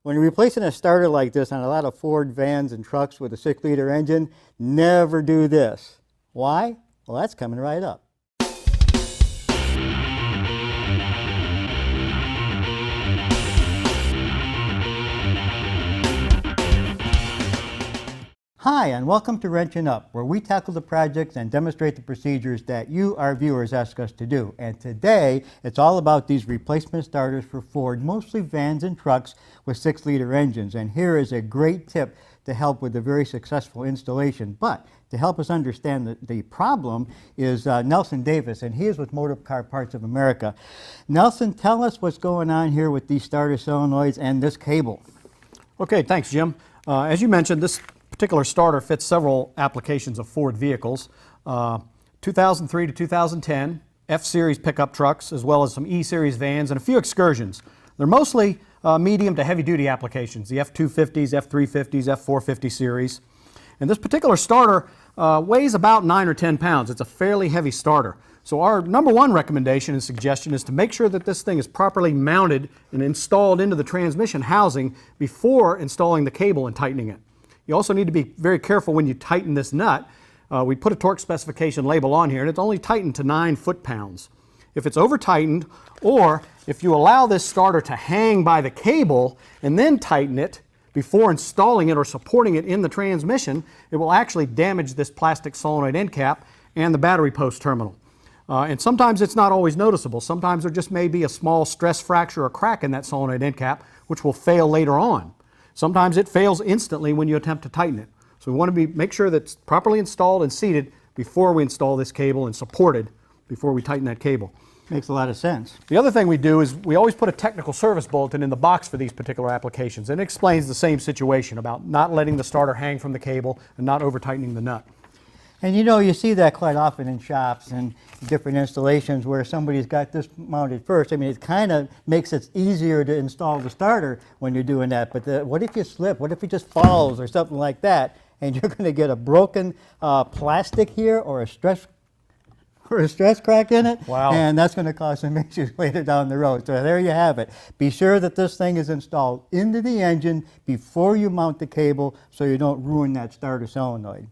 When you're replacing a starter like this on a lot of Ford vans and trucks with a 6-liter engine, never do this. Why? Well, that's coming right up. Hi, and welcome to Wrenchin Up, where we tackle the projects and demonstrate the procedures that you, our viewers, ask us to do. And today, it's all about these replacement starters for Ford, mostly vans and trucks with 6-liter engines. And here is a great tip to help with a very successful installation. But to help us understand the problem is Nelson Davis, and he is with Motor Car Parts of America. Nelson, tell us what's going on here with these starter solenoids and this cable. Okay, thanks, Jim. As you mentioned, this particular starter fits several applications of Ford vehicles, 2003 to 2010 F-Series pickup trucks, as well as some E-Series vans and a few excursions. They're mostly medium to heavy-duty applications, the F-250s, F-350s, F-450 series. And this particular starter weighs about 9 or 10 pounds. It's a fairly heavy starter. So our number one recommendation and suggestion is to make sure that this thing is properly mounted and installed into the transmission housing before installing the cable and tightening it. You also need to be very careful when you tighten this nut. We put a torque specification label on here, and it's only tightened to 9 foot-pounds. If it's over-tightened, or if you allow this starter to hang by the cable and then tighten it before installing it or supporting it in the transmission, it will actually damage this plastic solenoid end cap and the battery post terminal. And sometimes it's not always noticeable. Sometimes there just may be a small stress fracture or crack in that solenoid end cap, which will fail later on. Sometimes it fails instantly when you attempt to tighten it. So we want to make sure that it's properly installed and seated before we install this cable and supported before we tighten that cable. Makes a lot of sense. The other thing we do is we always put a technical service bulletin in the box for these particular applications, and it explains the same situation about not letting the starter hang from the cable and not over tightening the nut. And you know, you see that quite often in shops and different installations where somebody's got this mounted first. I mean, it kind of makes it easier to install the starter when you're doing that. But what if you slip? What if it just falls or something like that? And you're going to get a broken plastic here or a stress crack in it. Wow. And that's going to cause some issues later down the road. So there you have it. Be sure that this thing is installed into the engine before you mount the cable so you don't ruin that starter solenoid.